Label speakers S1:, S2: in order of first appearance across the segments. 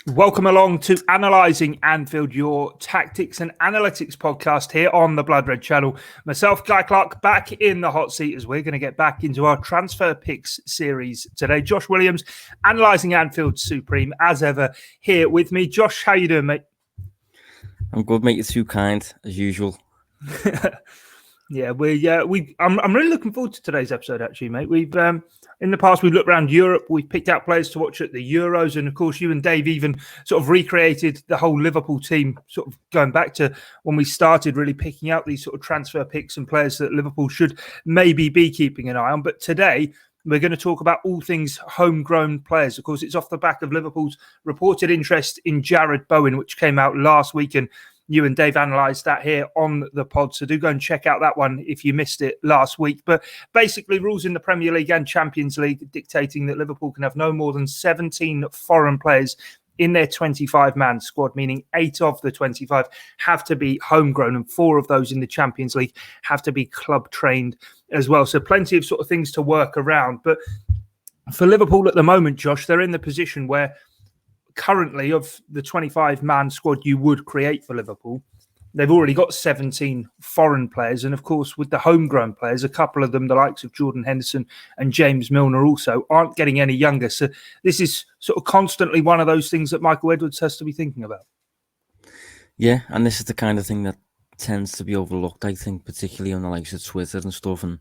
S1: Welcome along to Analysing Anfield, your tactics and analytics podcast here on the Blood Red channel. Myself, Guy Clarke, back in the hot seat as we're going to get back into our transfer picks series today. Josh Williams, Analysing Anfield Supreme, as ever, here with me. Josh, how you doing, mate?
S2: I'm good, mate. You're too kind, as usual.
S1: Yeah, I'm really looking forward to today's episode, actually, mate. We've in the past we've looked around Europe, we've picked out players to watch at the Euros, and of course you and Dave even sort of recreated the whole Liverpool team, sort of going back to when we started really picking out these sort of transfer picks and players that Liverpool should maybe be keeping an eye on. But today we're going to talk about all things homegrown players. Of course, it's off the back of Liverpool's reported interest in Jarrod Bowen, which came out last week, and you and Dave analysed that here on the pod. So do go and check out that one if you missed it last week. But basically, rules in the Premier League and Champions League dictating that Liverpool can have no more than 17 foreign players in their 25-man squad, meaning 8 of the 25 have to be homegrown, and 4 of those in the Champions League have to be club trained as well. So plenty of sort of things to work around. But for Liverpool at the moment, Josh, they're in the position where currently of the 25-man squad you would create for Liverpool, they've already got 17 foreign players. And of course, with the homegrown players, a couple of them, the likes of Jordan Henderson and James Milner also, aren't getting any younger. So this is sort of constantly one of those things that Michael Edwards has to be thinking about.
S2: Yeah, and this is the kind of thing that tends to be overlooked, I think, particularly on the likes of Twitter and stuff. And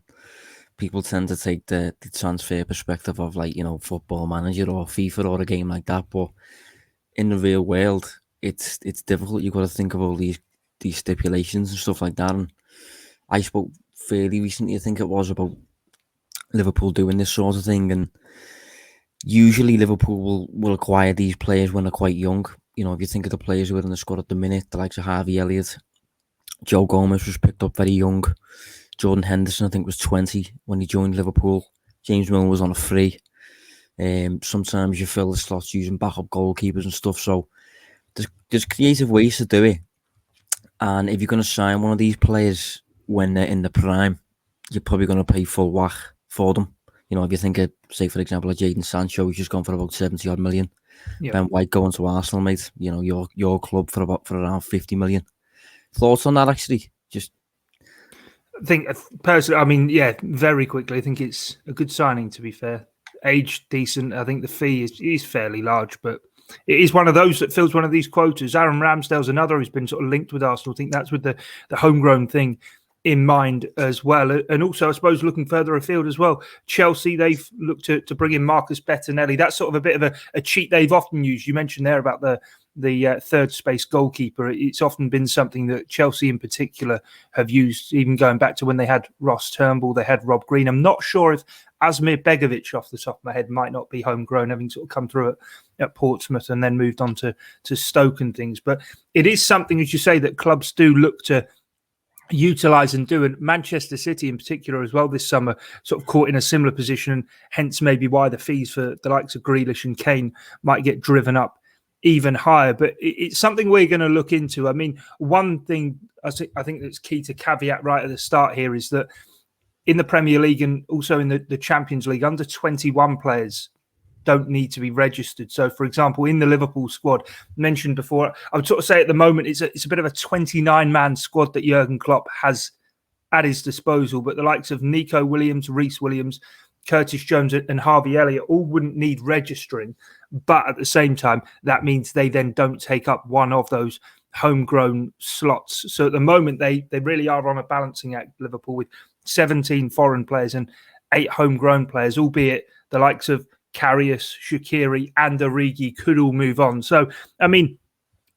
S2: people tend to take the transfer perspective of, like, you know, Football Manager or FIFA or a game like that. But in the real world, it's difficult. You've got to think of all these stipulations and stuff like that. And I spoke fairly recently, I think it was, about Liverpool doing this sort of thing. And usually Liverpool will acquire these players when they're quite young. You know, if you think of the players who are in the squad at the minute, the likes of Harvey Elliott, Joe Gomez was picked up very young. Jordan Henderson, I think, was 20 when he joined Liverpool. James Milner was on a free. Sometimes you fill the slots using backup goalkeepers and stuff. So there's creative ways to do it. And if you're going to sign one of these players when they're in the prime, you're probably going to pay full whack for them. You know, if you think of, say, for example, of Jadon Sancho, who's just gone for about 70 odd million. Yeah. Ben White going to Arsenal, mate. You know, your club for around 50 million. Thoughts on that, actually?
S1: I think personally, I mean, yeah, very quickly, I think it's a good signing, to be fair. Age decent. I think the fee is fairly large, but it is one of those that fills one of these quotas. Aaron Ramsdale's another who's been sort of linked with Arsenal. I think that's with the homegrown thing in mind as well. And also, I suppose, looking further afield as well, Chelsea, they've looked to bring in Marcus Bettinelli. That's sort of a bit of a cheat they've often used. You mentioned there about the third space goalkeeper. It's often been something that Chelsea in particular have used, even going back to when they had Ross Turnbull, they had Rob Green. I'm not sure if Asmir Begovic, off the top of my head, might not be homegrown, having sort of come through at Portsmouth and then moved on to Stoke and things. But it is something, as you say, that clubs do look to utilise and do. And Manchester City in particular as well this summer sort of caught in a similar position, and hence maybe why the fees for the likes of Grealish and Kane might get driven up even higher. But it's something we're going to look into. I mean, one thing I think that's key to caveat right at the start here is that in the Premier League and also in the Champions League, under 21 players don't need to be registered. So, for example, in the Liverpool squad, mentioned before, I would sort of say at the moment it's a bit of a 29-man squad that Jurgen Klopp has at his disposal. But the likes of Nico Williams, Reece Williams, Curtis Jones and Harvey Elliott all wouldn't need registering. But at the same time, that means they then don't take up one of those homegrown slots. So at the moment, they really are on a balancing act, Liverpool, with 17 foreign players and 8 homegrown players, albeit the likes of Karius, Shaqiri and Origi could all move on. So, I mean,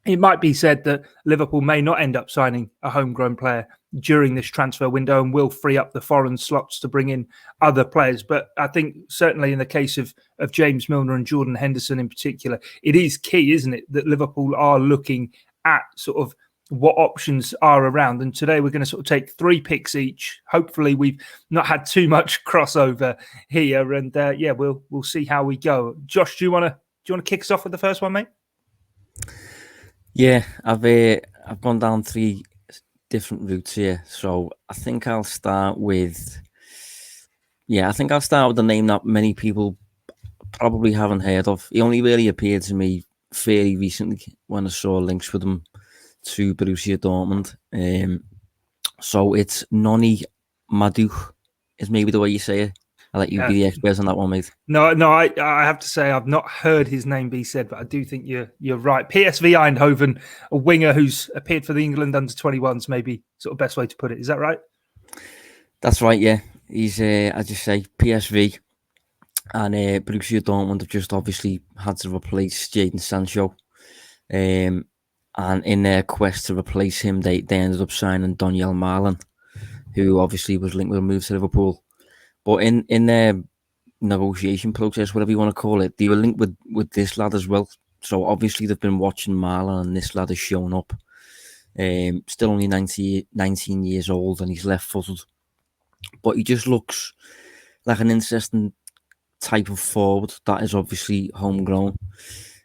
S1: it might be said that Liverpool may not end up signing a homegrown player during this transfer window and will free up the foreign slots to bring in other players. But I think certainly in the case of James Milner and Jordan Henderson in particular, it is key, isn't it, that Liverpool are looking at sort of what options are around. And today we're going to sort of take 3 picks each. Hopefully we've not had too much crossover here, and we'll see how we go. Josh, do you want to kick us off with the first one, mate?
S2: Yeah, I've gone down 3 different routes here, so I think I'll start with the name that many people probably haven't heard of. He only really appeared to me fairly recently when I saw links with him to Borussia Dortmund. So it's Noni Madueke is maybe the way you say it. I'll let you be the expert on that one, mate.
S1: No, I have to say I've not heard his name be said, but I do think you're right. PSV Eindhoven, a winger who's appeared for the England under-21s, maybe sort of best way to put it. Is that right?
S2: That's right, yeah. He's, as you say, PSV and Borussia Dortmund have just obviously had to replace Jadon Sancho. And in their quest to replace him, they ended up signing Donyell Malen, who obviously was linked with a move to Liverpool. But in their negotiation process, whatever you want to call it, they were linked with this lad as well. So obviously they've been watching Malen, and this lad has shown up. Still only 19 years old, and he's left-footed. But he just looks like an interesting type of forward that is obviously homegrown.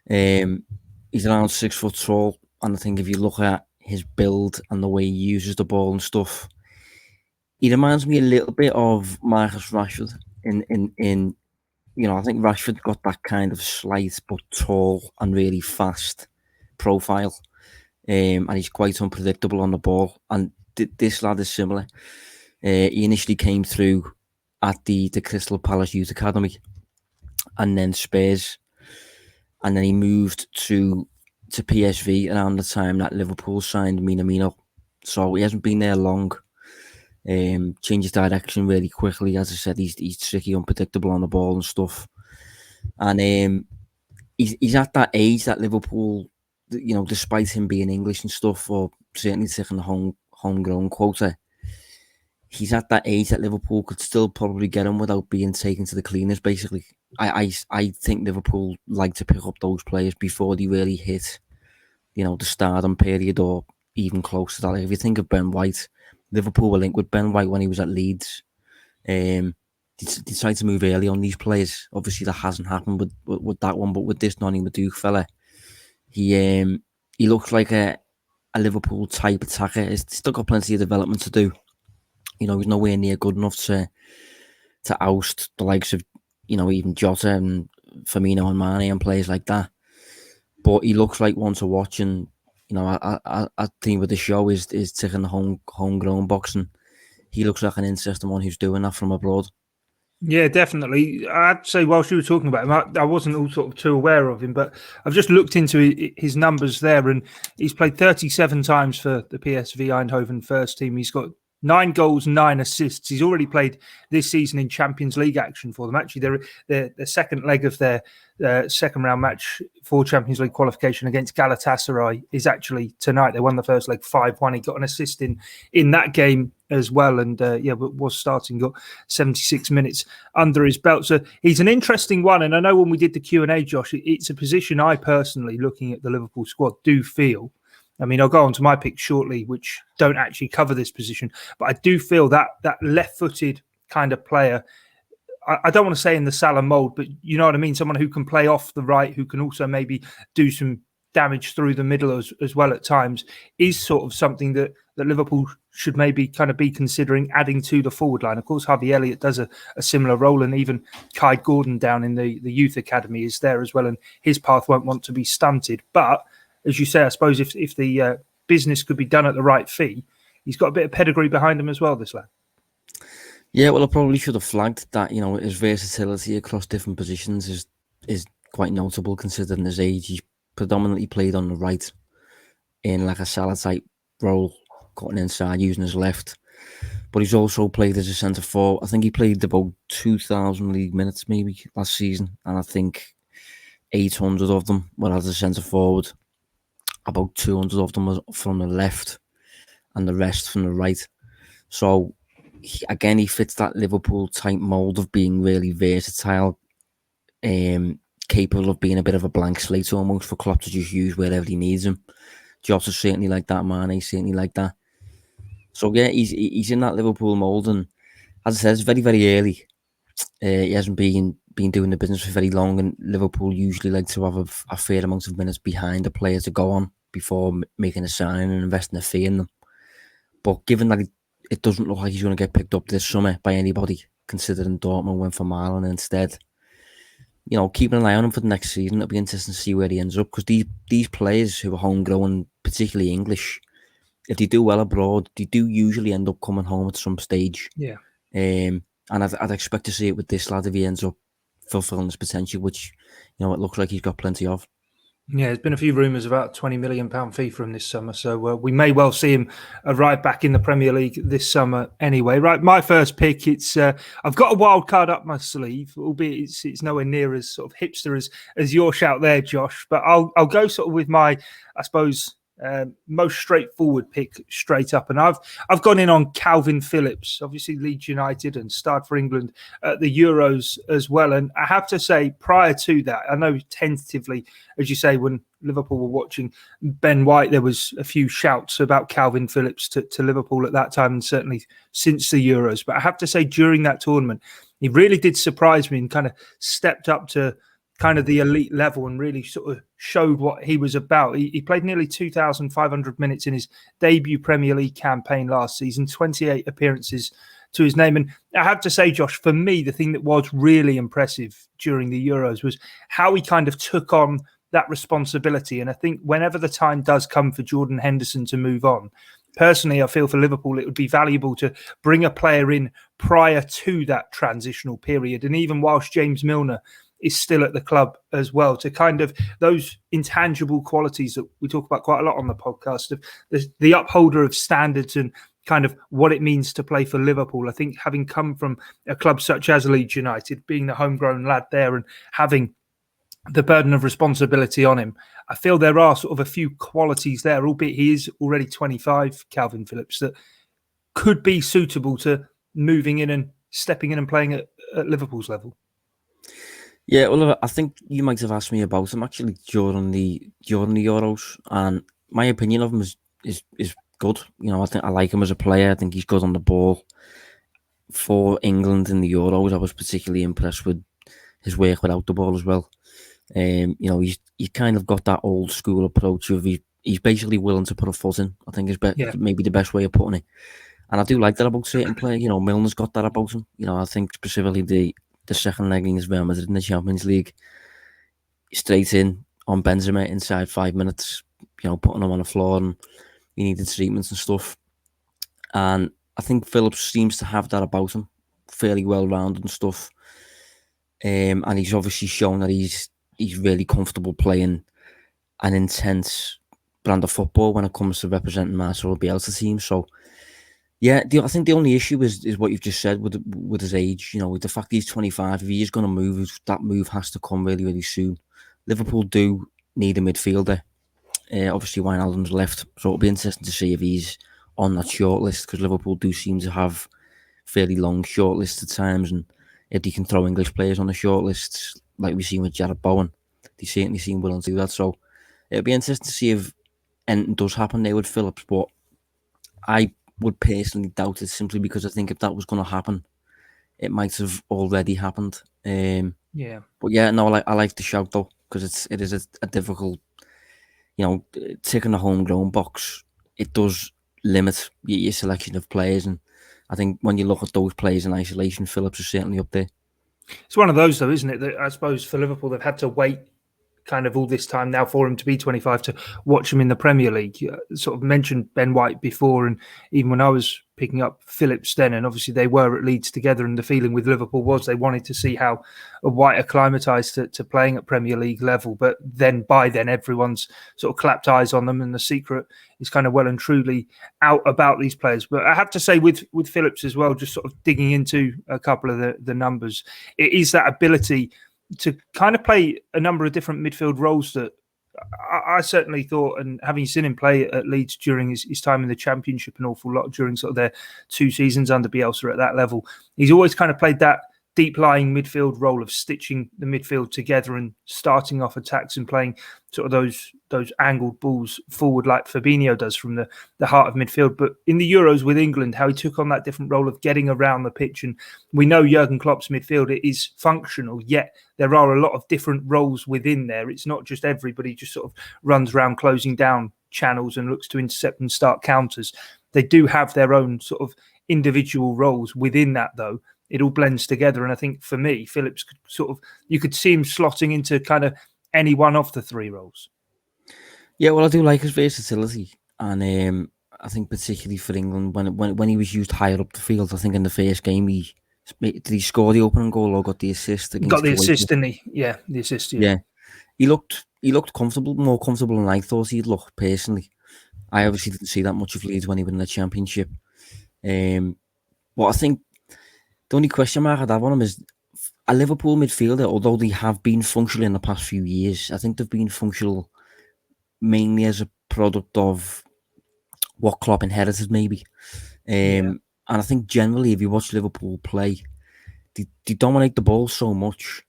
S2: He's around 6 foot tall, and I think if you look at his build and the way he uses the ball and stuff, he reminds me a little bit of Marcus Rashford. In I think Rashford got that kind of slight but tall and really fast profile, and he's quite unpredictable on the ball. And this lad is similar. He initially came through at the Crystal Palace Youth Academy, and then Spurs, and then he moved to PSV around the time that Liverpool signed Minamino. So he hasn't been there long. Changes direction really quickly. As I said, he's tricky, unpredictable on the ball and stuff. And he's at that age that Liverpool, despite him being English and stuff, or certainly taking the homegrown quota, he's at that age that Liverpool could still probably get him without being taken to the cleaners, basically. I think Liverpool like to pick up those players before they really hit, the stardom period or even close to that. Like if you think of Ben White, Liverpool were linked with Ben White when he was at Leeds. They tried to move early on these players. Obviously, that hasn't happened with that one, but with this Noni Madueke fella, he looks like a Liverpool type attacker. He's still got plenty of development to do. He's nowhere near good enough to oust the likes of, even Jota and Firmino and Mane and players like that. But he looks like one to watch, and I think with the show is taking the homegrown boxing. He looks like an interesting one who's doing that from abroad.
S1: Yeah, definitely. I'd say whilst you were talking about him, I wasn't all sort of too aware of him, but I've just looked into his numbers there, and he's played 37 times for the PSV Eindhoven first team. He's got 9 goals, 9 assists. He's already played this season in Champions League action for them. Actually, the second leg of their second round match for Champions League qualification against Galatasaray is actually tonight. They won the first leg 5-1. He got an assist in that game as well, and was starting, got 76 minutes under his belt. So he's an interesting one, and I know when we did the Q&A, Josh, it's a position I personally, looking at the Liverpool squad, do feel. I mean, I'll go on to my picks shortly, which don't actually cover this position, but I do feel that left-footed kind of player, I don't want to say in the Salah mould, but you know what I mean? Someone who can play off the right, who can also maybe do some damage through the middle as well at times, is sort of something that Liverpool should maybe kind of be considering adding to the forward line. Of course, Harvey Elliott does a similar role, and even Kai Gordon down in the youth academy is there as well, and his path won't want to be stunted. But as you say, I suppose if the business could be done at the right fee, he's got a bit of pedigree behind him as well, this lad.
S2: Yeah, well, I probably should have flagged that, his versatility across different positions is quite notable considering his age. He's predominantly played on the right in like a Salah type role, cutting inside, using his left. But he's also played as a centre forward. I think he played about 2,000 league minutes maybe last season, and I think 800 of them were as a centre forward. About 200 of them was from the left, and the rest from the right. So he fits that Liverpool type mould of being really versatile, capable of being a bit of a blank slate almost for Klopp to just use wherever he needs him. Jota's certainly like that, Mane certainly like that. So yeah, he's in that Liverpool mould, and as I said, it's very, very early. He hasn't been doing the business for very long, and Liverpool usually like to have a fair amount of minutes behind the player to go on before making a signing and investing a fee in them. But given that it doesn't look like he's going to get picked up this summer by anybody, considering Dortmund went for Marlon instead, keeping an eye on him for the next season. It'll be interesting to see where he ends up, because these players who are homegrown, particularly English, if they do well abroad, they do usually end up coming home at some stage.
S1: Yeah.
S2: And I'd expect to see it with this lad if he ends up fulfilling his potential, which, it looks like he's got plenty of.
S1: Yeah, there's been a few rumours about £20 million fee for him this summer, so we may well see him arrive back in the Premier League this summer anyway. Right, my first pick, it's I've got a wild card up my sleeve, albeit it's nowhere near as sort of hipster as your shout there, Josh, but I'll go sort of with my, I suppose, most straightforward pick straight up, and I've gone in on Kalvin Phillips, obviously Leeds United and starred for England at the Euros as well. And I have to say, prior to that, I know tentatively, as you say, when Liverpool were watching Ben White, there was a few shouts about Kalvin Phillips to Liverpool at that time, and certainly since the Euros. But I have to say, during that tournament, he really did surprise me and kind of stepped up to kind of the elite level and really sort of showed what he was about. He played nearly 2,500 minutes in his debut Premier League campaign last season, 28 appearances to his name. And I have to say, Josh, for me, the thing that was really impressive during the Euros was how he kind of took on that responsibility. And I think whenever the time does come for Jordan Henderson to move on, personally, I feel for Liverpool, it would be valuable to bring a player in prior to that transitional period. And even whilst James Milner is still at the club as well, to kind of those intangible qualities that we talk about quite a lot on the podcast, of the upholder of standards and kind of what it means to play for Liverpool. I think having come from a club such as Leeds United, being the homegrown lad there and having the burden of responsibility on him, I feel there are sort of a few qualities there, albeit he is already 25, Kalvin Phillips, that could be suitable to moving in and stepping in and playing at Liverpool's level.
S2: Yeah, well, I think you might have asked me about him actually during the Euros, and my opinion of him is good. I think I like him as a player. I think he's good on the ball. For England in the Euros, I was particularly impressed with his work without the ball as well. He's kind of got that old school approach of he's basically willing to put a foot in. I think is maybe the best way of putting it. And I do like that about certain players. Milner's got that about him. I think specifically the second leg against Real Madrid in the Champions League, straight in on Benzema inside 5 minutes, putting him on the floor, and he needed treatments and stuff. And I think Phillips seems to have that about him, fairly well-rounded and stuff. And he's obviously shown that he's really comfortable playing an intense brand of football when it comes to representing Marcelo Bielsa team. So, yeah, I think the only issue is what you've just said with his age. With the fact that he's 25, if he is going to move, that move has to come really, really soon. Liverpool do need a midfielder. Obviously, Wijnaldum's left, so it'll be interesting to see if he's on that shortlist, because Liverpool do seem to have fairly long shortlists at times, and if they can throw English players on the shortlists, like we've seen with Jarrod Bowen, they certainly seem willing to do that. So it'll be interesting to see if anything does happen there with Phillips, but I would personally doubt it, simply because I think if that was going to happen, it might have already happened. But yeah, no, I like the shout though, because it is a difficult, ticking the homegrown box. It does limit your selection of players, and I think when you look at those players in isolation, Phillips is certainly up there.
S1: It's one of those though, isn't it? That I suppose for Liverpool, they've had to wait kind of all this time now for him to be 25 to watch him in the Premier League. Sort of mentioned Ben White before, and even when I was picking up Phillips then, and obviously they were at Leeds together, and the feeling with Liverpool was they wanted to see how White acclimatised to playing at Premier League level. But then by then everyone's sort of clapped eyes on them, and the secret is kind of well and truly out about these players. But I have to say with Phillips as well, just sort of digging into a couple of the numbers, it is that ability to kind of play a number of different midfield roles that I certainly thought, and having seen him play at Leeds during his time in the Championship an awful lot, during sort of their 2 seasons under Bielsa at that level, he's always kind of played that deep-lying midfield role of stitching the midfield together and starting off attacks and playing sort of those angled balls forward like Fabinho does from the heart of midfield. But in the Euros with England, how he took on that different role of getting around the pitch. And we know Jurgen Klopp's midfield is functional, yet there are a lot of different roles within there. It's not just everybody just sort of runs around closing down channels and looks to intercept and start counters. They do have their own sort of individual roles within that, though. it all blends together. And I think for me, Phillips could you could see him slotting into kind of any one of the three roles.
S2: Yeah, well, I do like his versatility, and I think particularly for England when he was used higher up the field. I think in the first game did he score the opening goal or got the assist against
S1: Got the
S2: Kuwait?
S1: assist, didn't he? Yeah, the assist. Yeah.
S2: He looked comfortable, more comfortable than I thought he'd look personally. I obviously didn't see that much of Leeds when he won the Championship. But I think the only question mark I'd have on him is a Liverpool midfielder, although they have been functional in the past few years, I think they've been functional mainly as a product of what Klopp inherited, maybe. And I think generally, if you watch Liverpool play, they dominate the ball so much,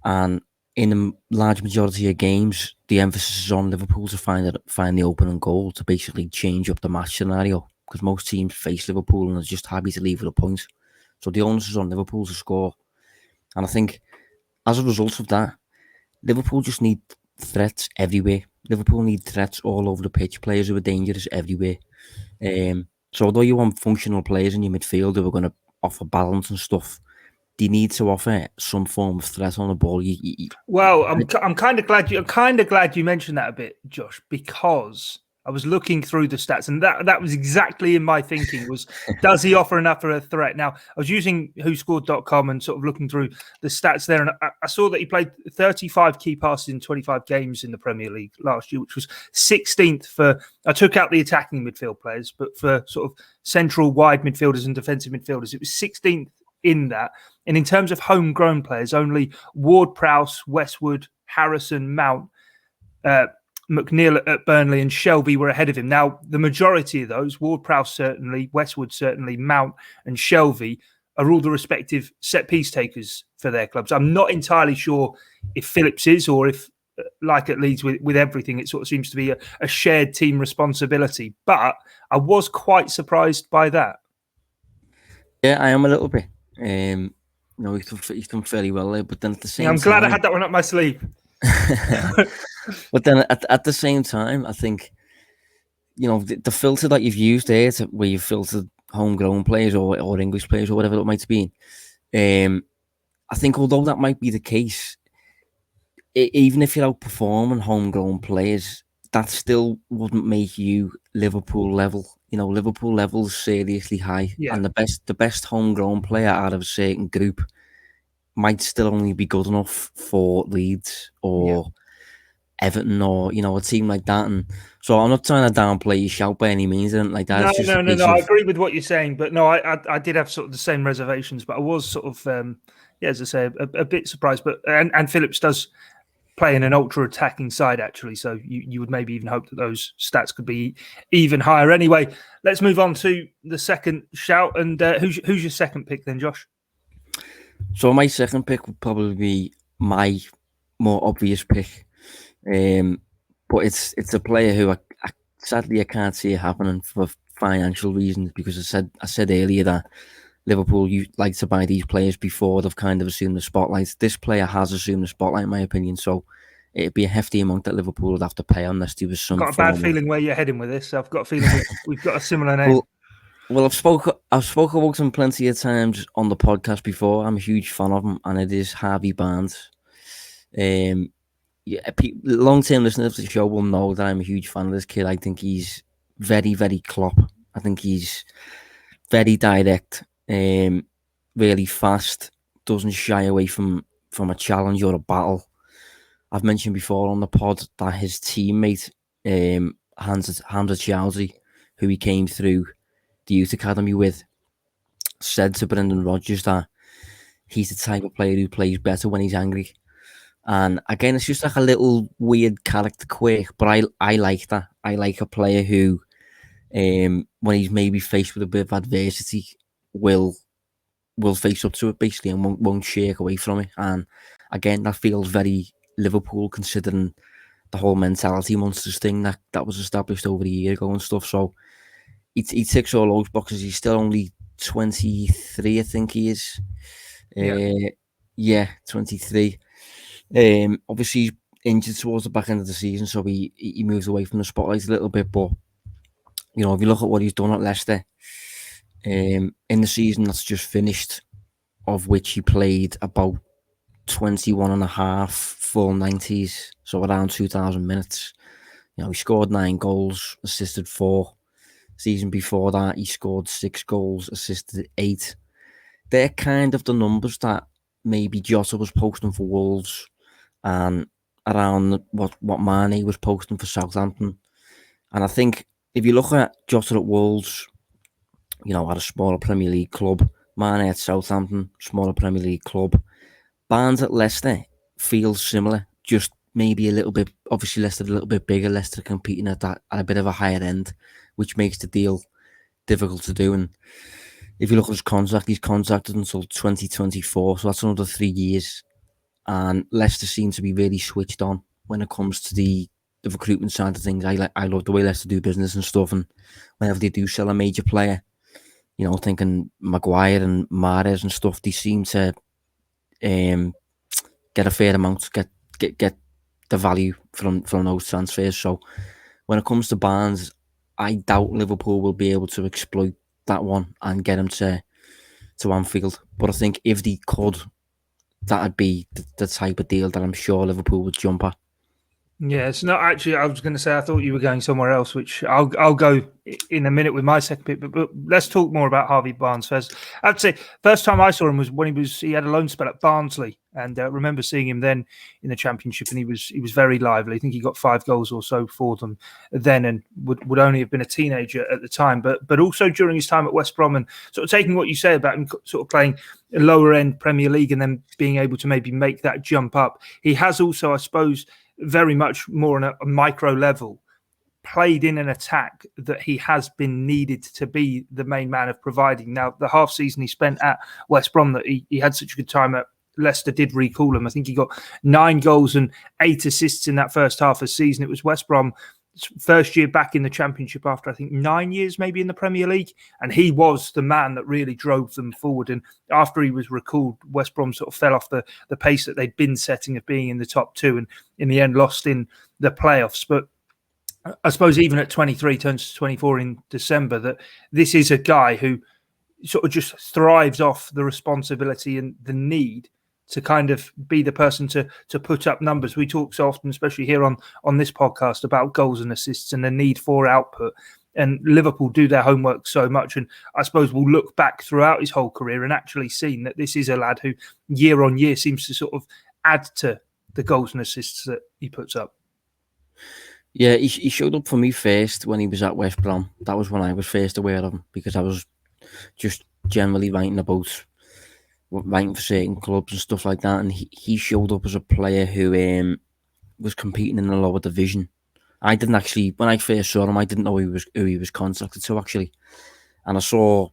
S2: and in a large majority of games, the emphasis is on Liverpool to find the opening goal to basically change up the match scenario, because most teams face Liverpool and are just happy to leave with a point. So the onus is on Liverpool to score. And I think as a result of that, Liverpool just need threats everywhere. Liverpool need threats all over the pitch, players who are dangerous everywhere. So although you want functional players in your midfield who are going to offer balance and stuff, they need to offer some form of threat on the ball.
S1: Well, I'm kind of glad you mentioned that a bit, Josh, because I was looking through the stats, and that was exactly in my thinking was, does he offer enough of a threat? Now, I was using WhoScored.com and sort of looking through the stats there, and I saw that he played 35 key passes in 25 games in the Premier League last year, which was 16th for, I took out the attacking midfield players, but for sort of central wide midfielders and defensive midfielders, it was 16th in that. And in terms of homegrown players, only Ward-Prowse, Westwood, Harrison, Mount, McNeil at Burnley and Shelby were ahead of him. Now, the majority of those, Ward-Prowse certainly, Westwood certainly, Mount and Shelby, are all the respective set-piece takers for their clubs. I'm not entirely sure if Phillips is, or if, like at Leeds with everything, it sort of seems to be a shared team responsibility. But I was quite surprised by that.
S2: Yeah, I am a little bit. He's done fairly well there, but then at the same time...
S1: I'm glad I had that one up my sleeve.
S2: But then at the same time, I think, the filter that you've used there, where you've filtered homegrown players or English players or whatever it might be, I think although that might be the case, even if you're outperforming homegrown players, that still wouldn't make you Liverpool level. Liverpool level is seriously high, and the best homegrown player out of a certain group might still only be good enough for Leeds or Everton or a team like that. And so I'm not trying to downplay your shout by any means, and like that.
S1: No. I agree with what you're saying, but no, I did have sort of the same reservations, but I was sort of as I say, a bit surprised. But and Phillips does play in an ultra attacking side, actually, so you would maybe even hope that those stats could be even higher. Anyway, let's move on to the second shout. And who's your second pick then, Josh?
S2: So my second pick would probably be my more obvious pick, but it's a player who I sadly I can't see it happening for financial reasons, because I said earlier that Liverpool like to buy these players before they've kind of assumed the spotlight. This player has assumed the spotlight, in my opinion, so it'd be a hefty amount that Liverpool would have to pay unless there was some.
S1: I've got a bad feeling where you're heading with this. I've got a feeling we've got a similar name.
S2: Well, I've spoke about him plenty of times on the podcast before. I'm a huge fan of him, and it is Harvey Barnes. Long-term listeners to the show will know that I'm a huge fan of this kid. I think he's very, very Klopp. I think he's very direct, really fast, doesn't shy away from a challenge or a battle. I've mentioned before on the pod that his teammate, Hamza Chowdhury, who he came through the youth academy with, said to Brendan Rodgers that he's the type of player who plays better when he's angry. And again, it's just like a little weird character quirk, but I like that. I like a player who, when he's maybe faced with a bit of adversity, will face up to it basically and won't shake away from it. And again, that feels very Liverpool, considering the whole mentality monsters thing that was established over a year ago and stuff. So he ticks all those boxes. He's still only 23, I think he is. 23. Obviously he's injured towards the back end of the season, so he moves away from the spotlight a little bit. But if you look at what he's done at Leicester, in the season that's just finished, of which he played about 21 and a half full 90s, so around 2,000 minutes. He scored 9 goals, assisted 4. Season before that, he scored 6 goals, assisted 8. They're kind of the numbers that maybe Jota was posting for Wolves and around what Mane was posting for Southampton. And I think if you look at Jota at Wolves, at a smaller Premier League club, Mane at Southampton, smaller Premier League club, Barnes at Leicester feels similar, just maybe a little bit, obviously Leicester a little bit bigger, Leicester competing at a bit of a higher end, which makes the deal difficult to do. And if you look at his contract, he's contracted until 2024, so that's another 3 years. And Leicester seem to be really switched on when it comes to the recruitment side of things. I love the way Leicester do business and stuff, and whenever they do sell a major player, thinking Maguire and Mahrez and stuff, they seem to get a fair amount, get the value from those transfers. So when it comes to Barnes, I doubt Liverpool will be able to exploit that one and get him to Anfield. But I think if they could, that'd be the type of deal that I'm sure Liverpool would jump at.
S1: Yeah, it's not actually. I was going to say I thought you were going somewhere else, which I'll go in a minute with my second pick. But let's talk more about Harvey Barnes first. I'd say first time I saw him was when he had a loan spell at Barnsley, and I remember seeing him then in the Championship, and he was very lively. I think he got 5 goals or so for them then, and would only have been a teenager at the time. But also during his time at West Brom, and sort of taking what you say about him, sort of playing a lower end Premier League, and then being able to maybe make that jump up. He has also, I suppose, very much more on a micro level, played in an attack that he has been needed to be the main man of providing. Now, the half season he spent at West Brom that he had such a good time at, Leicester did recall him. I think he got 9 goals and 8 assists in that first half of the season. It was West Brom first year back in the Championship after, I think, 9 years maybe in the Premier League. And he was the man that really drove them forward. And after he was recalled, West Brom sort of fell off the pace that they'd been setting of being in the top 2 and in the end lost in the playoffs. But I suppose even at 23, turns 24 in December, that this is a guy who sort of just thrives off the responsibility and the need to kind of be the person to put up numbers. We talk so often, especially here on this podcast, about goals and assists and the need for output. And Liverpool do their homework so much. And I suppose we'll look back throughout his whole career and actually seen that this is a lad who year on year seems to sort of add to the goals and assists that he puts up.
S2: Yeah, he showed up for me first when he was at West Brom. That was when I was first aware of him, because I was just generally writing for certain clubs and stuff like that, and he showed up as a player who was competing in the lower division. I didn't actually, when I first saw him, I didn't know who he was contracted to actually, and I saw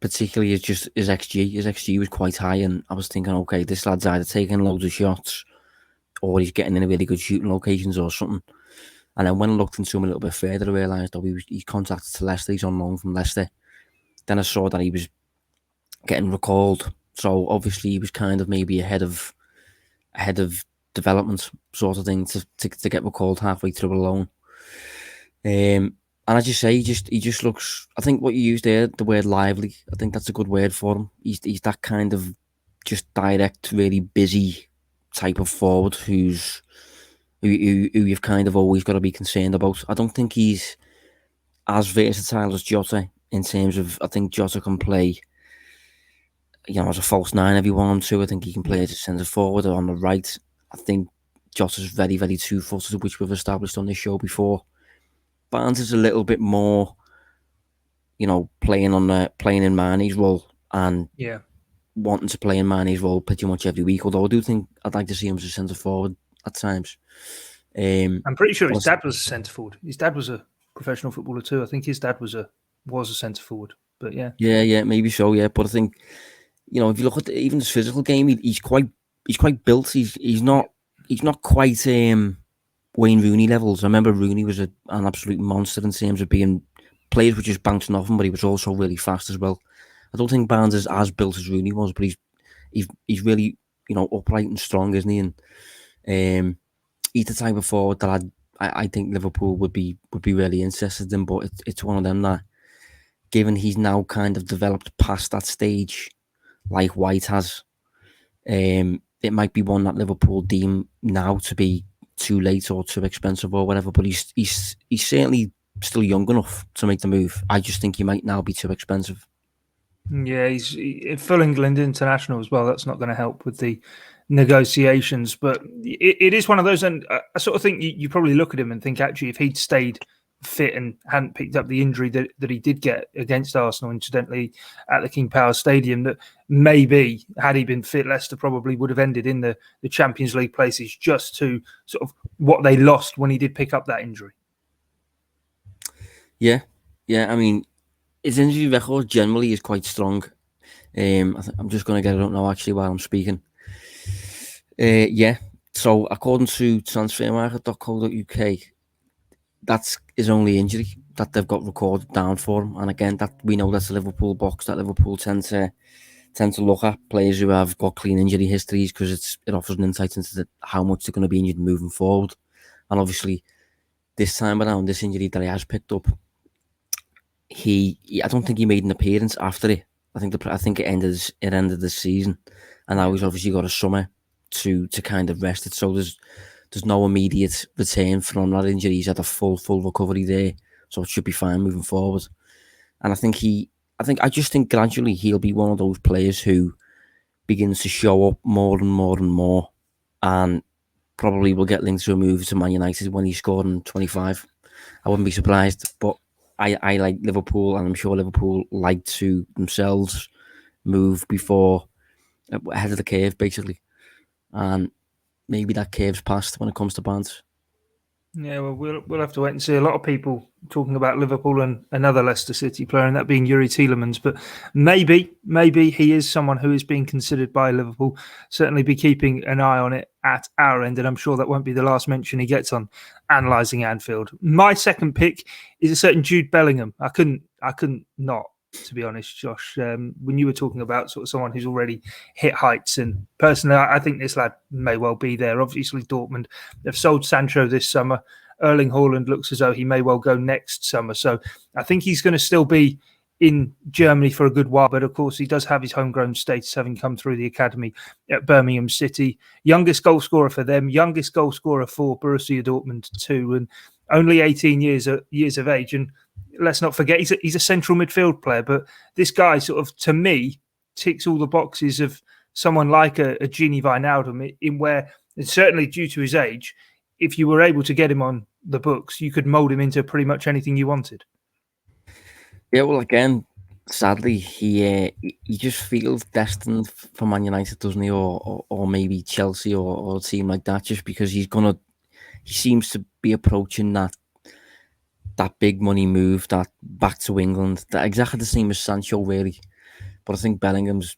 S2: particularly his XG. His XG was quite high, and I was thinking, okay, this lad's either taking loads of shots or he's getting in really good shooting locations or something. And then when I looked into him a little bit further, I realised he's contracted to Leicester. He's on loan from Leicester. Then I saw that he was getting recalled. So obviously he was kind of maybe ahead of development sort of thing to get recalled halfway through a loan. And as you say, he just looks. I think what you used there, the word lively, I think that's a good word for him. He's that kind of just direct, really busy type of forward who you've kind of always got to be concerned about. I don't think he's as versatile as Jota in terms of, I think Jota can play, as a false 9 if you want him to. I think he can play as a centre forward or on the right. I think Jota's very, very two-footed, which we've established on this show before. Barnes is a little bit more, playing in Mane's role and wanting to play in Mane's role pretty much every week. Although I do think I'd like to see him as a centre forward at times.
S1: I'm pretty sure his dad was a centre forward. His dad was a professional footballer too. I think his dad was a centre forward. But yeah,
S2: maybe so. Yeah, but I think if you look at even his physical game, he's quite built. He's not quite Wayne Rooney levels. I remember Rooney was an absolute monster in terms of being players were just bouncing off him, but he was also really fast as well. I don't think Barnes is as built as Rooney was, but he's really upright and strong, isn't he? And he's the type of forward that I think Liverpool would be really interested in. But it's one of them that, given he's now kind of developed past that stage, like White has. It might be one that Liverpool deem now to be too late or too expensive or whatever, but he's certainly still young enough to make the move. I just think he might now be too expensive.
S1: Yeah, he's full England international as well. That's not going to help with the negotiations, but it is one of those. And I sort of think you probably look at him and think, actually, if he'd stayed fit and hadn't picked up the injury that he did get against Arsenal, incidentally, at the King Power Stadium, that maybe had he been fit, Leicester probably would have ended in the Champions League places, just to sort of what they lost when he did pick up that injury.
S2: Yeah. I mean, his injury record generally is quite strong. I'm just going to get it up now, actually, while I'm speaking. So according to transfermarket.co.uk, that's his only injury that they've got recorded down for him. And again, that we know that's a Liverpool box that Liverpool tend to look at players who have got clean injury histories, because it offers an insight into how much they're going to be injured moving forward. And obviously, this time around, this injury that he has picked up, I don't think he made an appearance after it. I think it ended the season, and now he's obviously got a summer to kind of rest it. So there's no immediate return from that injury. He's had a full recovery there, so it should be fine moving forward. And I just think gradually he'll be one of those players who begins to show up more and more and more, and probably will get linked to a move to Man United when he's scoring 25. I wouldn't be surprised, but I like Liverpool, and I'm sure Liverpool like to themselves move before ahead of the curve, basically. And maybe that curve's passed when it comes to Barnes.
S1: Yeah, well, we'll have to wait and see. A lot of people talking about Liverpool and another Leicester City player, and that being Yuri Tielemans. But maybe he is someone who is being considered by Liverpool. Certainly be keeping an eye on it at our end, and I'm sure that won't be the last mention he gets on Analysing Anfield. My second pick is a certain Jude Bellingham. I couldn't not, to be honest, Josh. When you were talking about sort of someone who's already hit heights, and personally, I think this lad may well be there. Obviously, Dortmund, they've sold Sancho this summer. Erling Haaland looks as though he may well go next summer. So I think he's going to still be in Germany for a good while. But of course, he does have his homegrown status, having come through the academy at Birmingham City. Youngest goal scorer for them, youngest goal scorer for Borussia Dortmund too, and only 18 years of age. And let's not forget, he's a central midfield player. But this guy sort of, to me, ticks all the boxes of someone like a Gini Wijnaldum, in where, and certainly due to his age, if you were able to get him on the books, you could mould him into pretty much anything you wanted.
S2: Yeah, well, again, sadly, he just feels destined for Man United, doesn't he? Or maybe Chelsea or a team like that, just because he seems to be approaching that big money move, that back to England, that exactly the same as Sancho, really. But I think Bellingham's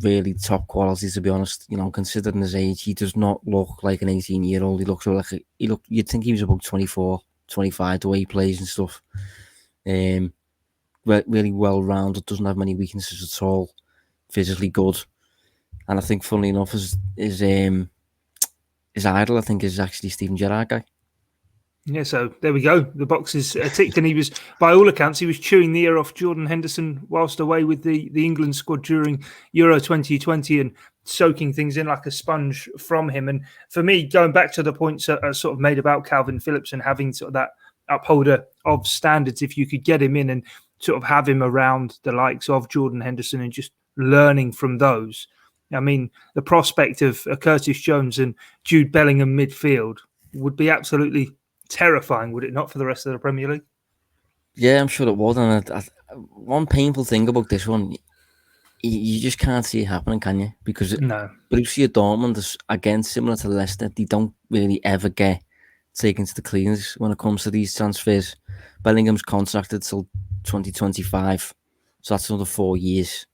S2: really top quality, to be honest. You know, considering his age, he does not look like an 18-year-old. He looks like you'd think he was about 24, 25, the way he plays and stuff. Really well-rounded, doesn't have many weaknesses at all, physically good. And I think, funnily enough, his idol, I think, is actually Steven Gerrard guy.
S1: Yeah, so there we go. The boxes are ticked, and he was, by all accounts, he was chewing the ear off Jordan Henderson whilst away with the England squad during Euro 2020 and soaking things in like a sponge from him. And for me, going back to the points I sort of made about Kalvin Phillips and having sort of that upholder of standards, if you could get him in and sort of have him around the likes of Jordan Henderson and just learning from those. I mean, the prospect of a Curtis Jones and Jude Bellingham midfield would be absolutely terrifying, would it not, for the rest of the Premier League?
S2: Yeah, I'm sure it would. And one painful thing about this one, you just can't see it happening, can you? Because Borussia Dortmund is, again, similar to Leicester. They don't really ever get taken to the cleaners when it comes to these transfers. Bellingham's contracted till 2025, so that's another 4 years.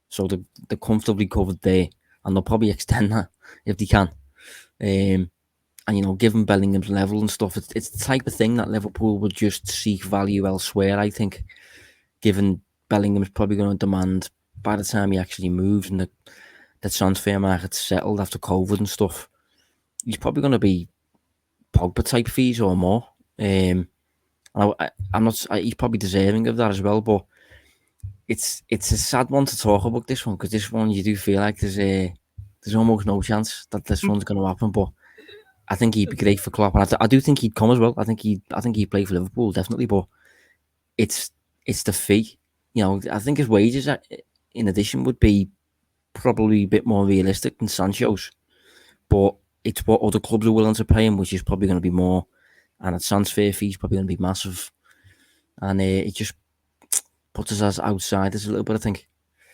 S2: So they're comfortably covered there, and they'll probably extend that if they can. And, you know, given Bellingham's level and stuff, it's the type of thing that Liverpool would just seek value elsewhere, I think, given Bellingham's probably going to demand, by the time he actually moves and the transfer market's settled after COVID and stuff, he's probably going to be Pogba-type fees or more. I'm not. He's probably deserving of that as well, but it's a sad one to talk about, this one, because this one you do feel like there's almost no chance that this one's going to happen. But I think he'd be great for Klopp, and I do think he'd come as well. I think he'd play for Liverpool definitely, but it's the fee. I think his wages, in addition, would be probably a bit more realistic than Sancho's, but it's what other clubs are willing to pay him, which is probably going to be more, and a transfer fee is probably going to be massive, and it just puts us as outsiders a little bit, I think.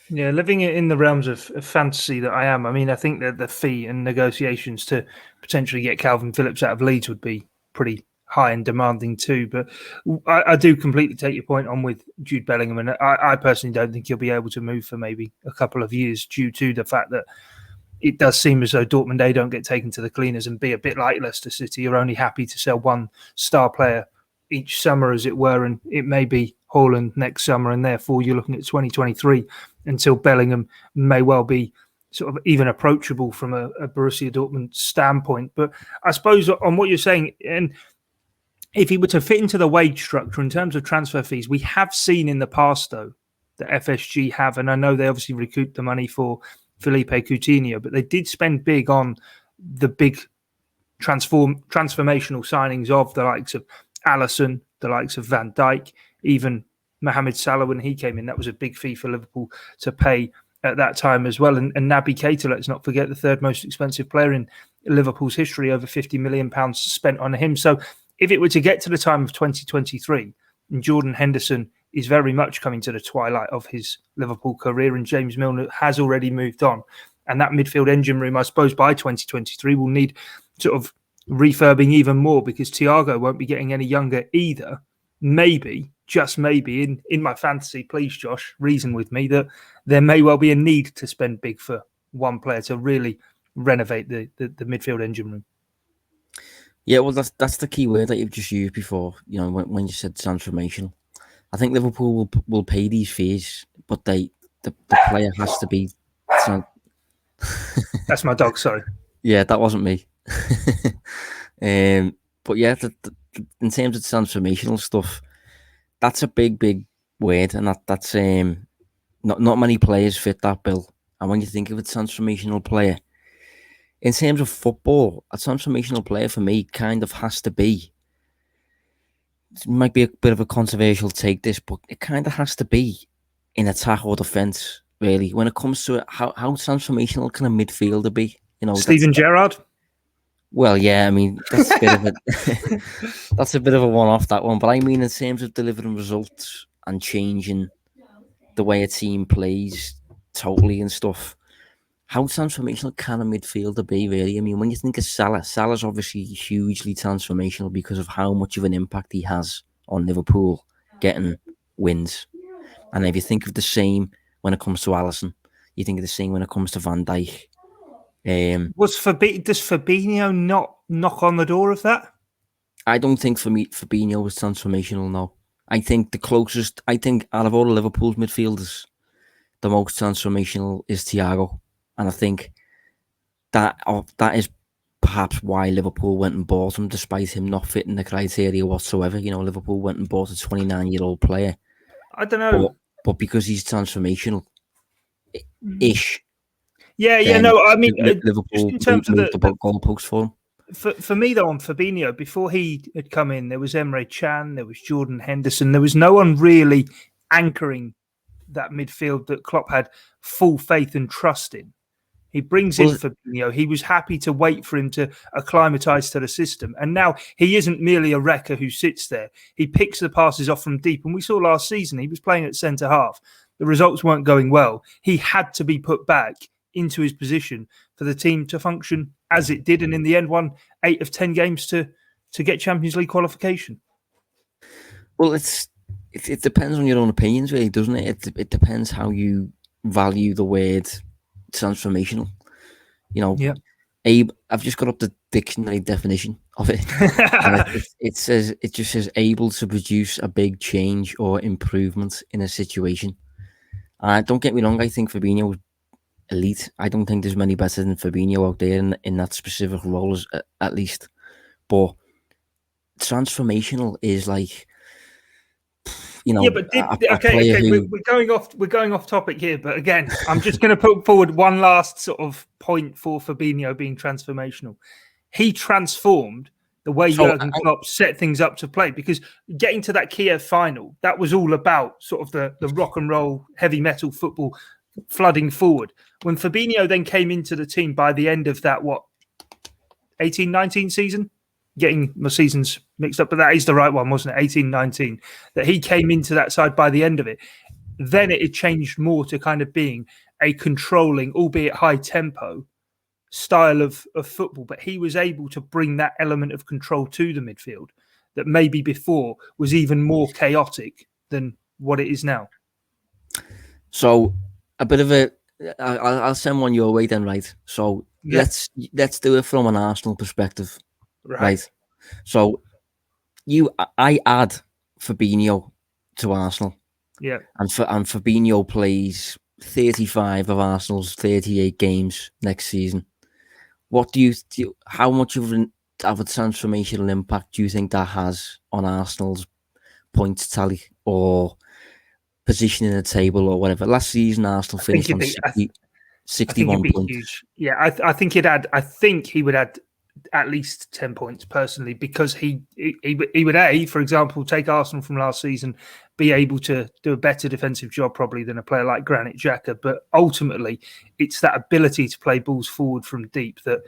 S1: Yeah, living in the realms of fantasy that I am, I mean, I think that the fee and negotiations to potentially get Kalvin Phillips out of Leeds would be pretty high and demanding too. But I do completely take your point on with Jude Bellingham, and I personally don't think he'll be able to move for maybe a couple of years due to the fact that it does seem as though Dortmund A don't get taken to the cleaners, and be a bit like Leicester City, you're only happy to sell one star player each summer, as it were, and it may be Haaland next summer, and therefore you're looking at 2023 until Bellingham may well be sort of even approachable from a Borussia Dortmund standpoint. But I suppose on what you're saying, and if he were to fit into the wage structure in terms of transfer fees, we have seen in the past, though, that FSG have, and I know they obviously recouped the money for Felipe Coutinho, but they did spend big on the big transformational signings of the likes of Alisson, the likes of Van Dijk, even Mohamed Salah when he came in. That was a big fee for Liverpool to pay at that time as well. And Naby Keita, let's not forget, the third most expensive player in Liverpool's history, over £50 million spent on him. So if it were to get to the time of 2023, and Jordan Henderson is very much coming to the twilight of his Liverpool career, and James Milner has already moved on, and that midfield engine room, I suppose, by 2023 will need sort of refurbing even more, because Thiago won't be getting any younger either. Maybe, just maybe, in my fantasy, please, Josh, reason with me that there may well be a need to spend big for one player to really renovate the midfield engine room.
S2: Yeah, well, that's the key word that you've just used before. When you said transformational, I think Liverpool will pay these fees, but the player has to be.
S1: That's my dog. Sorry.
S2: Yeah, that wasn't me. But yeah, in terms of transformational stuff, that's a big word, and that's not many players fit that bill. And when you think of a transformational player, in terms of football, a transformational player for me kind of has to be. It might be a bit of a controversial take, this, but it kind of has to be in attack or defence. Really, when it comes to it, how transformational can a midfielder be?
S1: Steven Gerrard.
S2: Well, yeah, I mean that's a bit of a that's a bit of a one-off, that one. But I mean, in terms of delivering results and changing the way a team plays totally and stuff, how transformational can a midfielder be, really? I mean, when you think of Salah's obviously hugely transformational because of how much of an impact he has on Liverpool getting wins. And if you think of the same when it comes to Alisson, you think of the same when it comes to Van Dijk.
S1: Does Fabinho not knock on the door of that?
S2: I don't think Fabinho was transformational, no. I think out of all the Liverpool's midfielders, the most transformational is Thiago. And I think that is perhaps why Liverpool went and bought him, despite him not fitting the criteria whatsoever. Liverpool went and bought a 29-year-old player.
S1: I don't know.
S2: But because he's transformational-ish.
S1: Yeah, no, I mean,
S2: Liverpool
S1: in terms of
S2: the goalpost for him.
S1: For me, though, on Fabinho, before he had come in, there was Emre Can, there was Jordan Henderson. There was no one really anchoring that midfield that Klopp had full faith and trust in. He brings in Fabinho. He was happy to wait for him to acclimatise to the system. And now he isn't merely a wrecker who sits there. He picks the passes off from deep. And we saw last season, he was playing at centre-half. The results weren't going well. He had to be put back into his position for the team to function as it did, and in the end won 8 of 10 games to get Champions League qualification.
S2: Well, it depends on your own opinions, really, doesn't it? It depends how you value the word transformational.
S1: Yeah.
S2: Abe, I've just got up the dictionary definition of it. And it just says able to produce a big change or improvement in a situation. Don't get me wrong, I think Fabinho was elite. I don't think there's many better than Fabinho out there in that specific role, at least. But transformational is like,
S1: we're going off topic here. But again, I'm just going to put forward one last sort of point for Fabinho being transformational. He transformed the way Jurgen Klopp set things up to play, because getting to that Kiev final, that was all about sort of the rock and roll, heavy metal football flooding forward. When Fabinho then came into the team by the end of that, 18-19 season? Getting my seasons mixed up, but that is the right one, wasn't it? 18-19. That he came into that side by the end of it. Then it had changed more to kind of being a controlling, albeit high tempo, style of football. But he was able to bring that element of control to the midfield that maybe before was even more chaotic than what it is now.
S2: So a bit of I'll send one your way then, right? So let's do it from an Arsenal perspective. Right. So I add Fabinho to Arsenal.
S1: Yeah.
S2: And Fabinho plays 35 of Arsenal's 38 games next season. What do you how much of a transformational impact do you think that has on Arsenal's points tally or position in the table or whatever? Last season Arsenal finished on 61 points.
S1: Huge. Yeah, I think he would add at least 10 points personally, because he would, for example, take Arsenal from last season, be able to do a better defensive job probably than a player like Granit Xhaka. But ultimately, it's that ability to play balls forward from deep that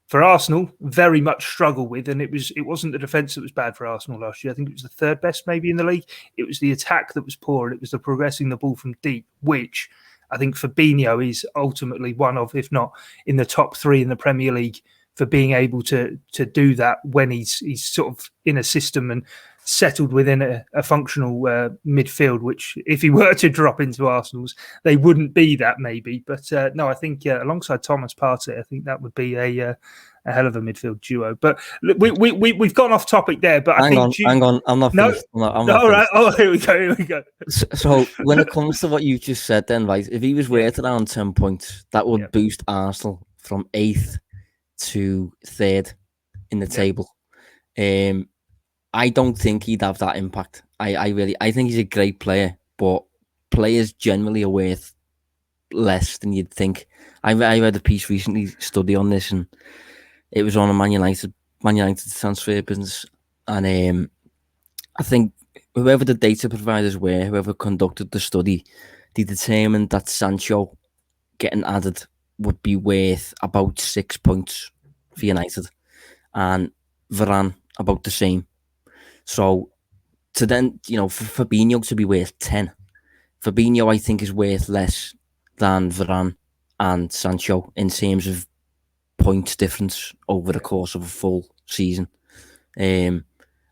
S1: for Arsenal very much struggle with. And it wasn't the defence that was bad for Arsenal last year. I think it was the third best maybe in the league. It was the attack that was poor, and it was the progressing the ball from deep, which I think Fabinho is ultimately one of, if not in the top three in the Premier League, for being able to do that when he's sort of in a system and settled within a functional midfield, which if he were to drop into Arsenal's, they wouldn't be that maybe. But no, I think alongside Thomas Partey, I think that would be a hell of a midfield duo. But we've gone off topic there. But hang
S2: on, I'm not finished. I'm not
S1: all right. Oh, here we go.
S2: So when it comes to what you just said then, right, if he was worth around 10 points, that would boost Arsenal from 8th to 3rd in the table. I don't think he'd have that impact. I think he's a great player, but players generally are worth less than you'd think. I read a piece recently, study on this, and it was on a Man United transfer business, and I think whoever the data providers were, whoever conducted the study, they determined that Sancho getting added would be worth about 6 points for United, and Varane about the same. So to then, for Fabinho to be worth 10, Fabinho I think is worth less than Varane and Sancho in terms of points difference over the course of a full season. And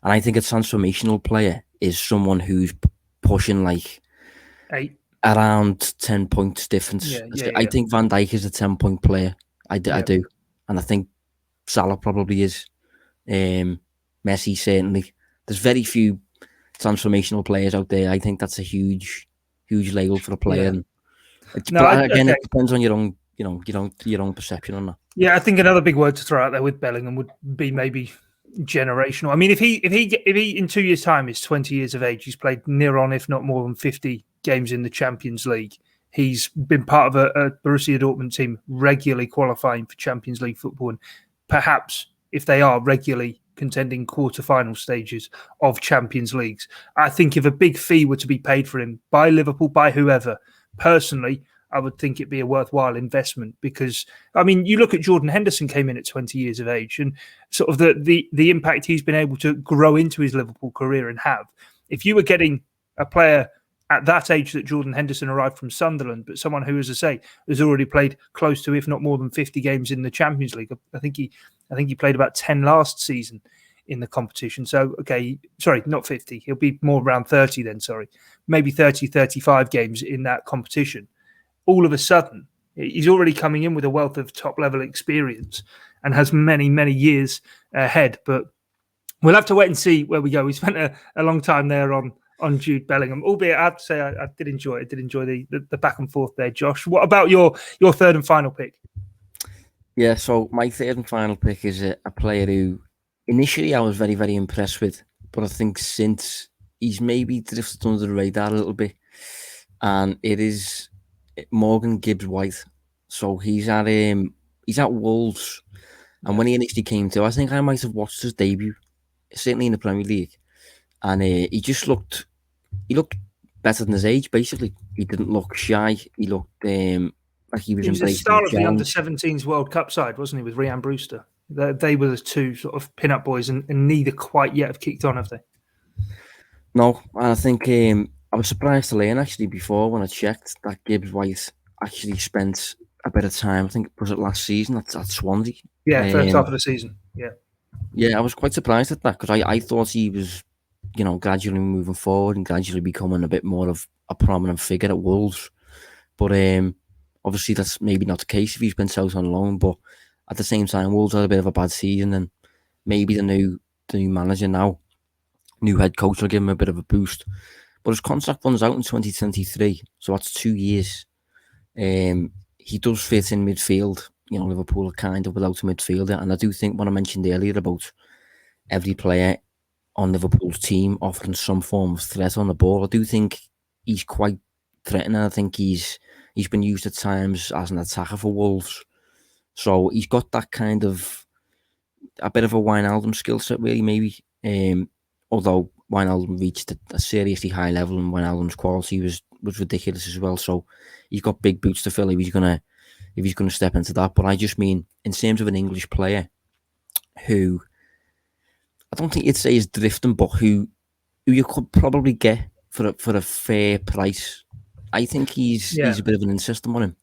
S2: I think a transformational player is someone who's pushing like
S1: 8.
S2: Around 10 points difference. I think Van Dijk is a 10-point player. I do. And I think Salah probably is. Messi certainly. There's very few transformational players out there. I think that's a huge label for a player. Yeah. It depends on your own, your own perception on that.
S1: Yeah, I think another big word to throw out there with Bellingham would be maybe generational. I mean, if he in 2 years' time is 20 years of age, he's played near on, if not more than 50 games in the Champions League. He's been part of a Borussia Dortmund team regularly qualifying for Champions League football, and perhaps if they are regularly contending quarter-final stages of Champions Leagues. I think if a big fee were to be paid for him by Liverpool, by whoever, personally, I would think it'd be a worthwhile investment, because, I mean, you look at Jordan Henderson came in at 20 years of age, and sort of the impact he's been able to grow into his Liverpool career and have. If you were getting a player at that age that Jordan Henderson arrived from Sunderland, but someone who, as I say, has already played close to, if not more than 50 games in the Champions League. I think he played about 10 last season in the competition. So, okay, sorry, not 50. He'll be more around 30 then, maybe 30, 35 games in that competition. All of a sudden, he's already coming in with a wealth of top-level experience and has many, many years ahead. But we'll have to wait and see where we go. We spent a long time there on Jude Bellingham, albeit I have to say I did enjoy it. I did enjoy the back and forth there, Josh. What about your third and final pick?
S2: Yeah, so my third and final pick is a player who initially I was very, very impressed with, but I think since he's maybe drifted under the radar a little bit, and it is Morgan Gibbs-White. So he's at Wolves, and when he initially came to, I think I might have watched his debut, certainly in the Premier League, and he looked better than his age. Basically, he didn't look shy. He looked like he was embracing
S1: the star of the
S2: challenge.
S1: under-17s World Cup side, wasn't he, with Rhian Brewster? They were the two sort of pin-up boys, and neither quite yet have kicked on, have they?
S2: No, and I think I was surprised to learn actually before when I checked that Gibbs-White actually spent a bit of time. I think was it last season at Swansea.
S1: Yeah, first half of the season.
S2: Yeah, I was quite surprised at that because I thought he was, gradually moving forward and gradually becoming a bit more of a prominent figure at Wolves. But obviously that's maybe not the case if he's been out on loan. But at the same time, Wolves had a bit of a bad season, and maybe the new manager now, new head coach, will give him a bit of a boost. But his contract runs out in 2023, so that's 2 years. He does fit in midfield. Liverpool are kind of without a midfielder, and I do think what I mentioned earlier about every player on Liverpool's team offering some form of threat on the ball, I do think he's quite threatening. I think he's been used at times as an attacker for Wolves, so he's got that kind of a bit of a Wijnaldum skill set, really, maybe. Although Wijnaldum reached a seriously high level, and Wijnaldum's quality was ridiculous as well. So he's got big boots to fill if he's gonna step into that. But I just mean in terms of an English player who I don't think you'd say is drifting, but who you could probably get for a fair price. I think he's a bit of an insistent on him.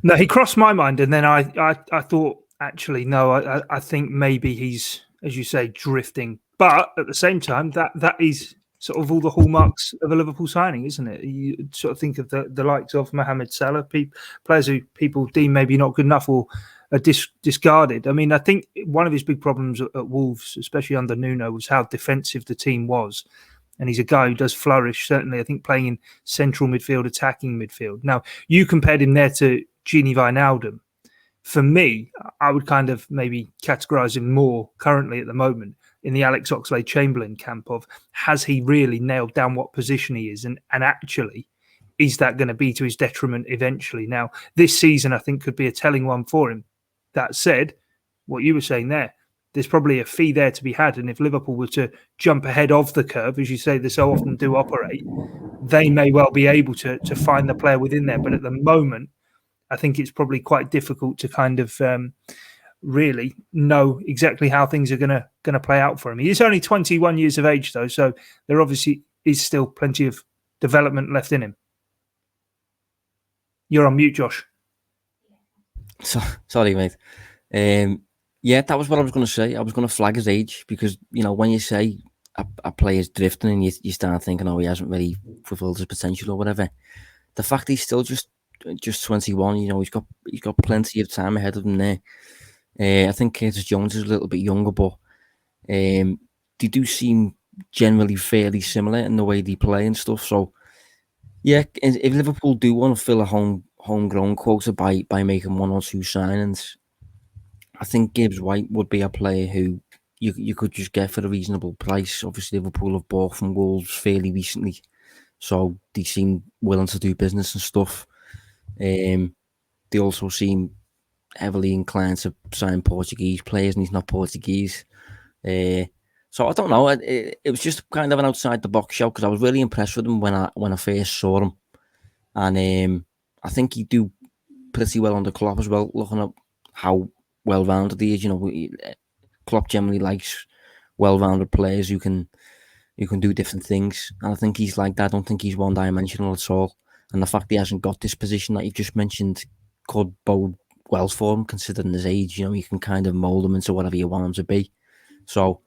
S1: No, he crossed my mind, and then I thought, actually, no, I think maybe he's, as you say, drifting. But at the same time, that is sort of all the hallmarks of a Liverpool signing, isn't it? You sort of think of the likes of Mohamed Salah, players who people deem maybe not good enough or are discarded. I mean, I think one of his big problems at Wolves, especially under Nuno, was how defensive the team was. And he's a guy who does flourish, certainly, I think, playing in central midfield, attacking midfield. Now, you compared him there to Gini Wijnaldum. For me, I would kind of maybe categorise him more currently at the moment in the Alex Oxlade-Chamberlain camp of, has he really nailed down what position he is? And actually, is that going to be to his detriment eventually? Now, this season, I think, could be a telling one for him. That said, what you were saying there, there's probably a fee there to be had. And if Liverpool were to jump ahead of the curve, as you say, they so often do operate, they may well be able to find the player within there. But at the moment, I think it's probably quite difficult to kind of really know exactly how things are going to play out for him. He is only 21 years of age, though, so there obviously is still plenty of development left in him. You're on mute, Josh.
S2: Sorry, mate. Yeah, that was what I was going to say. I was going to flag his age because, when you say a player's drifting and you start thinking, oh, he hasn't really fulfilled his potential or whatever, the fact he's still just 21, he's got plenty of time ahead of him there. I think Curtis Jones is a little bit younger, but they do seem generally fairly similar in the way they play and stuff. So, yeah, if Liverpool do want to fill a homegrown quota by making one or two signings, I think Gibbs-White would be a player who you could just get for a reasonable price. Obviously, Liverpool have bought from Wolves fairly recently, so they seem willing to do business and stuff. They also seem heavily inclined to sign Portuguese players, and he's not Portuguese. So I don't know. It was just kind of an outside the box show because I was really impressed with him when I first saw him, and I think he'd do pretty well under Klopp as well. Looking at how well-rounded he is, Klopp generally likes well-rounded players who can do different things, and I think he's like that. I don't think he's one-dimensional at all, and the fact he hasn't got this position that you've just mentioned could bode well for him, considering his age. You can kind of mould him into whatever you want him to be. So,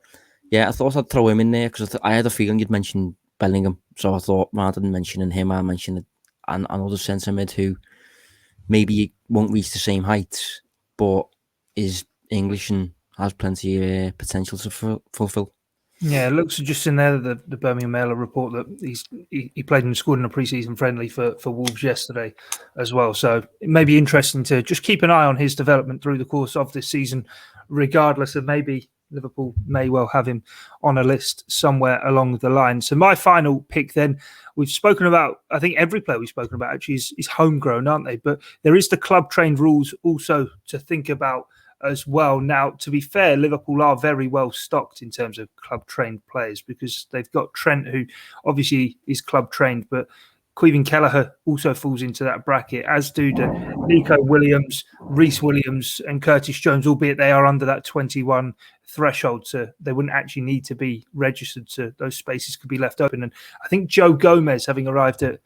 S2: yeah, I thought I'd throw him in there because I had a feeling you'd mention Bellingham. So I thought rather than mentioning him, I mentioned another centre mid who maybe won't reach the same heights, but is English and has plenty of potential to fulfill.
S1: Yeah, it looks just in there the Birmingham Mail report that he played and scored in a pre-season friendly for Wolves yesterday as well. So it may be interesting to just keep an eye on his development through the course of this season, regardless of maybe Liverpool may well have him on a list somewhere along the line. So my final pick then, we've spoken about, I think every player we've spoken about actually is homegrown, aren't they? But there is the club-trained rules also to think about as well. Now, to be fair, Liverpool are very well stocked in terms of club-trained players because they've got Trent, who obviously is club-trained, but Caoimhin Kelleher also falls into that bracket, as do Nico Williams, Reece Williams and Curtis Jones, albeit they are under that 21 threshold, so they wouldn't actually need to be registered, so those spaces could be left open. And I think Joe Gomez, having arrived at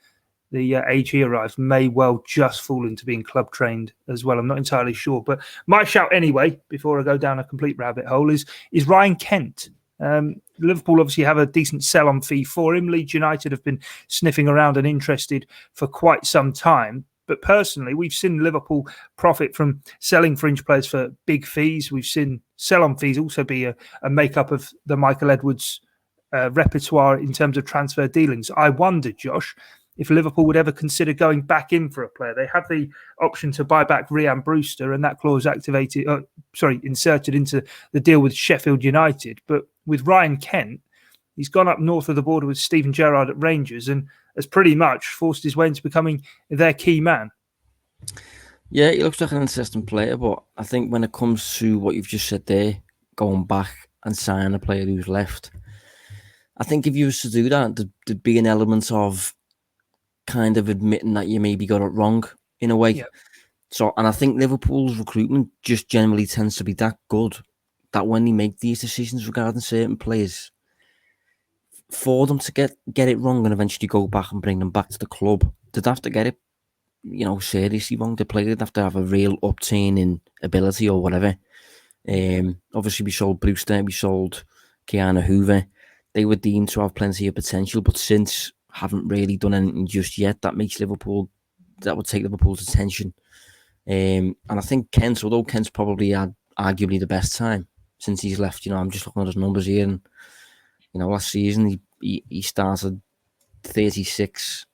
S1: the age he arrives, may well just fall into being club trained as well. I'm not entirely sure, but my shout anyway, before I go down a complete rabbit hole, is Ryan Kent. Liverpool obviously have a decent sell-on fee for him. Leeds United have been sniffing around and interested for quite some time. But personally, we've seen Liverpool profit from selling fringe players for big fees. We've seen sell-on fees also be a make-up of the Michael Edwards repertoire in terms of transfer dealings. I wonder, Josh, if Liverpool would ever consider going back in for a player. They have the option to buy back Rhian Brewster, and that clause inserted into the deal with Sheffield United. But with Ryan Kent, he's gone up north of the border with Steven Gerrard at Rangers and has pretty much forced his way into becoming their key man.
S2: Yeah, he looks like an interesting player, but I think when it comes to what you've just said there, going back and signing a player who's left, I think if you was to do that, there'd be an element of kind of admitting that you maybe got it wrong in a way. Yeah. So, and I think Liverpool's recruitment just generally tends to be that good that when they make these decisions regarding certain players, for them to get it wrong and eventually go back and bring them back to the club, they'd have to get it, seriously wrong. The player would have to have a real upturn in ability or whatever. Obviously, we sold Brewster, we sold Keanu Hoover. They were deemed to have plenty of potential, but since haven't really done anything just yet that would take Liverpool's attention. And I think Kent, although Kent's probably had arguably the best time since he's left, I'm just looking at his numbers here, and last season he started 36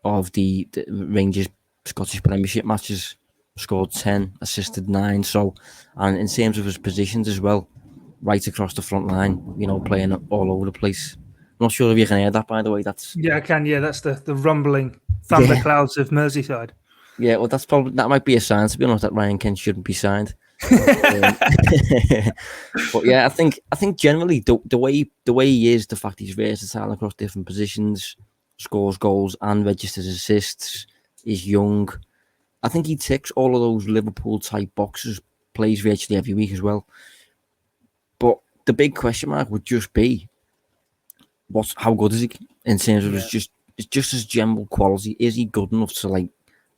S2: of the Rangers Scottish Premiership matches, scored 10, assisted 9. So, and in terms of his positions as well, right across the front line, playing all over the place. I'm not sure if you can hear that, by the way.
S1: I can. Yeah, that's the rumbling thunderclouds of Merseyside.
S2: Yeah, well, that might be a sign, to be honest, that Ryan Kent shouldn't be signed. But yeah, I think generally the way he is, the fact he's versatile across different positions, scores goals and registers assists, is young. I think he ticks all of those Liverpool type boxes. Plays virtually every week as well. But the big question mark would just be, how good is he in terms of just his general quality? Is he good enough to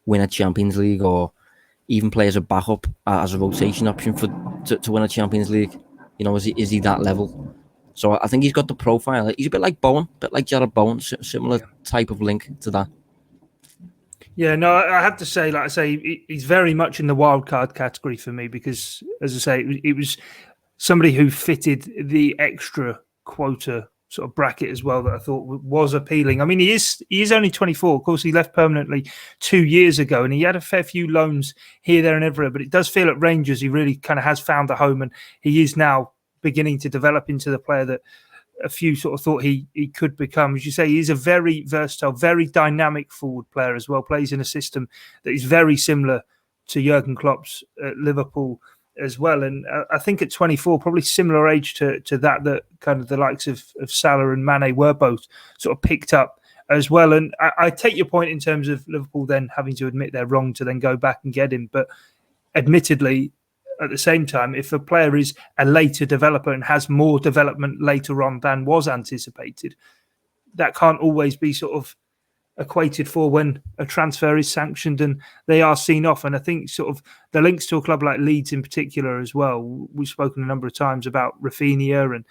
S2: win a Champions League or even play as a backup, as a rotation option to win a Champions League? Is he that level? So I think he's got the profile. He's a bit like Bowen, a bit like Jarrod Bowen, similar type of link to that.
S1: Yeah, no, I have to say, like I say, he's very much in the wildcard category for me because, as I say, it was somebody who fitted the extra quota sort of bracket as well that I thought was appealing. I mean, he is only 24. Of course, he left permanently 2 years ago, and he had a fair few loans here, there, and everywhere. But it does feel at Rangers he really kind of has found a home, and he is now beginning to develop into the player that a few sort of thought he could become. As you say, he's a very versatile, very dynamic forward player as well. Plays in a system that is very similar to Jurgen Klopp's at Liverpool as well. And I think at 24, probably similar age to that kind of the likes of Salah and Mane were both sort of picked up as well. And I take your point in terms of Liverpool then having to admit they're wrong to then go back and get him. But admittedly, at the same time, if a player is a later developer and has more development later on than was anticipated, that can't always be sort of equated for when a transfer is sanctioned and they are seen off. And I think sort of the links to a club like Leeds in particular as well, we've spoken a number of times about Rafinha and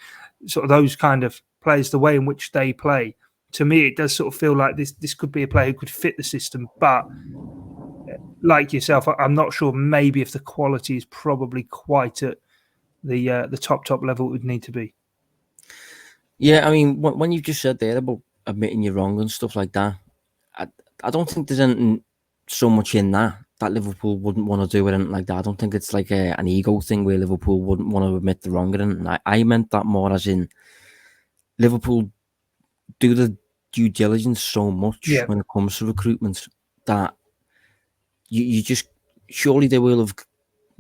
S1: sort of those kind of players, the way in which they play. To me, it does sort of feel like this could be a player who could fit the system, but like yourself, I'm not sure maybe if the quality is probably quite at the top level it would need to be.
S2: Yeah, I mean, when you just said there about admitting you're wrong and stuff like that, I don't think there's anything so much in that that Liverpool wouldn't want to do it and like that. I don't think it's like an ego thing where Liverpool wouldn't want to admit the wronging. I meant that more as in Liverpool do the due diligence so much when it comes to recruitment that you just surely they will have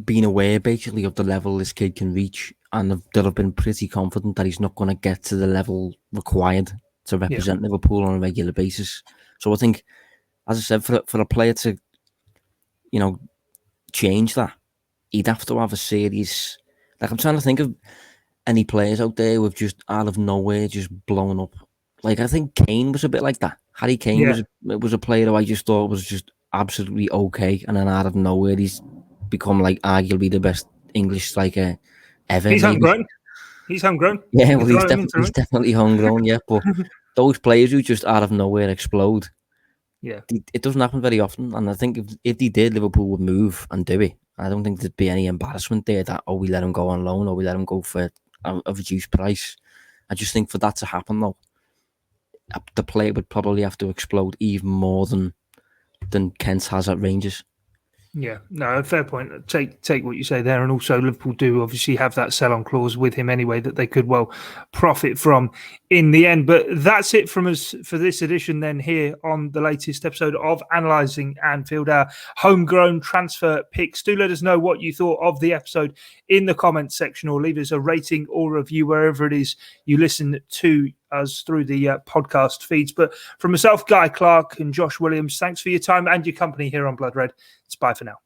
S2: been aware basically of the level this kid can reach, and they'll have been pretty confident that he's not going to get to the level required to represent Liverpool on a regular basis. So I think, as I said, for a player to change that, he'd have to have a series. Like, I'm trying to think of any players out there who've just out of nowhere just blown up. Like, I think Kane was a bit like that. Harry Kane was a player who I just thought was just absolutely okay, and then out of nowhere he's become like arguably the best English striker ever.
S1: He's homegrown. He's homegrown.
S2: Yeah, well, he's definitely homegrown. Yeah, but those players who just out of nowhere explode.
S1: Yeah,
S2: it doesn't happen very often, and I think if they did, Liverpool would move and do it. I don't think there'd be any embarrassment there that we let him go on loan or we let him go for a reduced price. I just think for that to happen though, the player would probably have to explode even more than Kent has at Rangers.
S1: Yeah, no, fair point. Take what you say there, and also Liverpool do obviously have that sell-on clause with him anyway that they could well profit from in the end. But that's it from us for this edition then here on the latest episode of Analysing Anfield, our homegrown transfer picks. Do let us know what you thought of the episode in the comments section, or leave us a rating or review wherever it is you listen to us through the podcast feeds. But from myself, Guy Clarke, and Josh Williams, thanks for your time and your company here on Blood Red. It's bye for now.